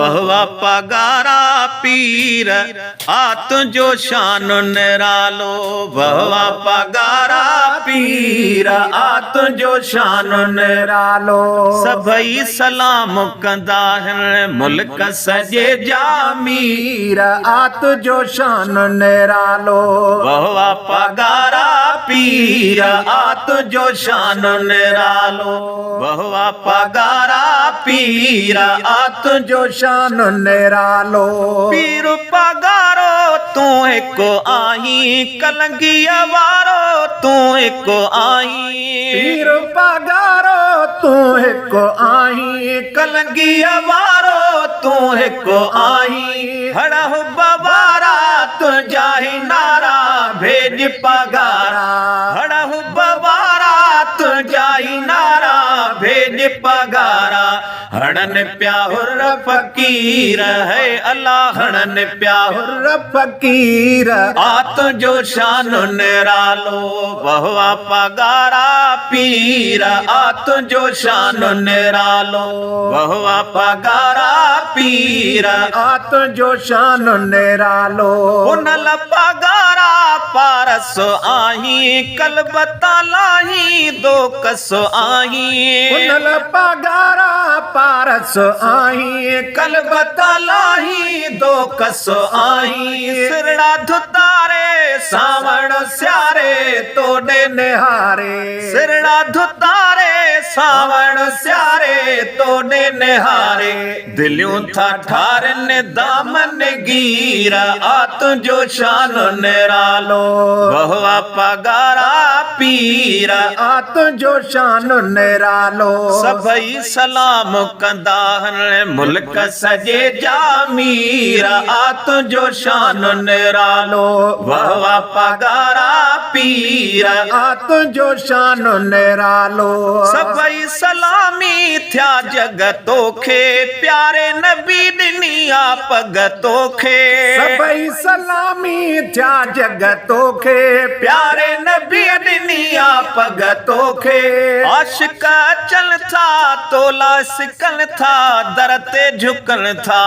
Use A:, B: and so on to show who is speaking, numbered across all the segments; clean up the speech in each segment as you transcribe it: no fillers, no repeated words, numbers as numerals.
A: वहवा पगारा पीर आत जो शान निरालो। वहवा पगारा पीर आत जो शान निरालो। सभई सलाम कंदा हैं मुल्क सजे जामीर आत जो शान निरालो। वहवा पगारा पीर आत जो शान निरालो। वहवा पगारा पीर आत जो शान निरालो। पीर पगारो तू एक आई कलंगी वारो तू एक आई। पीर पगारो तू एक आई कलंगी वारो तू एक आई। हड़ा बबारा तू जाही नारा भेज पगारा। हड़ा बबारा तू जाही नारा भेज पगारा। हड़न प्याहुर फकीर है अल्लाह हड़न प्याहुर फकीर आत जो शान निरालो। वहवा पगारा पीर आत जो शान निरालो। वहवा पगारा पीर आत जो शान निरालो। उनल पगारा पारस आही कल बतालाही दो कस आही। उनल पगारा पारस आई कल बतालाही दो कस आई। सिरड़ा धुतारे सावण स्यारे तोड़े निहारे। सिरड़ा धुतारे सावण स्यारे तोड़े निहारे। दिलियों था ठारन दामन गीर आत जो शान निरालो। वहवा पगारा पीर आत जो शान निरालो। सभई सलाम कंदा हैं मुल्क सजे जामीर आत जो शान निरालो। वहवा पगारा पीर आत जो शान निरालो। सभई सलामी थया जगतो खे प्यारे नबी दुनिया पगतो खे। सभई सलामी थया जगतो खे प्यारे नबी दुनिया पगतो खे। आशिक चल था तोला सिकल था दरते झुकल था।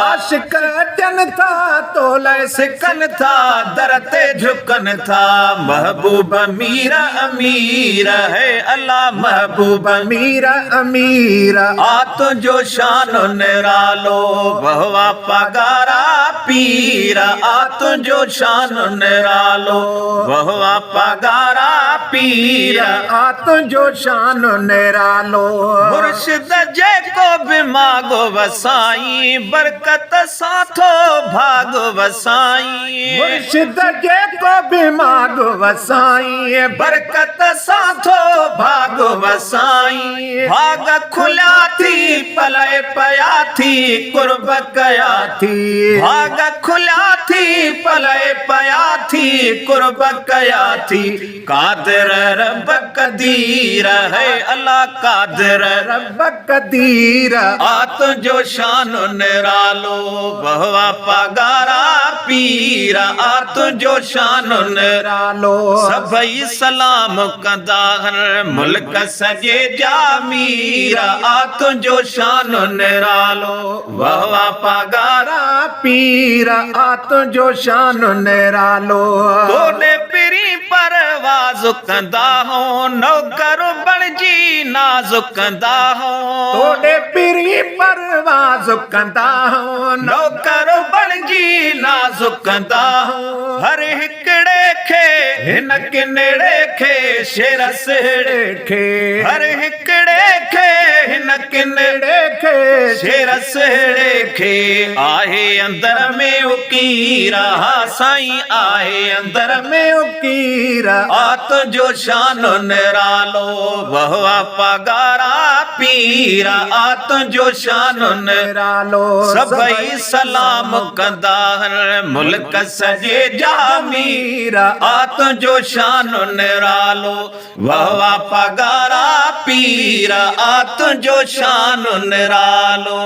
A: आशिक चल था तोला सिकल था दरते झुकन था। महबूब अमीर अमीर है अल्लाह महबूब अमीर अमीर आत जो शान निरालो। वहवा पगारा पीर आत जो शान निरालो। वहवा पगारा पीर आत जो शान निरालो। मुर्शिद जे को भी मागो वसाई बरकत साथो भागो वसाई। मुर्शिद जे को भी मागो वसाई बरकत साथो भागो वसाई। भाग खुला थी पलय पया थी कुर्ब कया थी। भाग खुला थी पलय पया थी कुर्ब कया थी। कादिर रब कदीर है अल्लाह कादिर रब कदीर आत जो शान निरालो। वहवा पगारा पीर आत जो शान निरालो। सभई सलाम कंदा हैं मुल्क सजे जामीर आत जो शान निरालो। वहवा पगारा पीर आत जो शान निरालो। तोड़े पिरी परवाज़ कंदा हो नौकर बणजी नाज़ कंदा हो। तोड़े पिरी परवाज़ कंदा हो नौकर बणजी नाज़ कंदा हो। हर हिकड़े खे हिन किनड़े खे शेर सेड़े खे। हर हिकड़े खे हिन किनड़े खे शेर सेड़े खे। आहे अंदर में उकीरा साईं आहे अंदर में उकीरा आत जो शान निरालो। वहवा पगारा पीर आत जो शान निरालो। सभई सलाम कंदा हैं मुल्क सजे जामीर आत जो शान निरालो। वहवा पगारा पीर आत जो शान निरालो।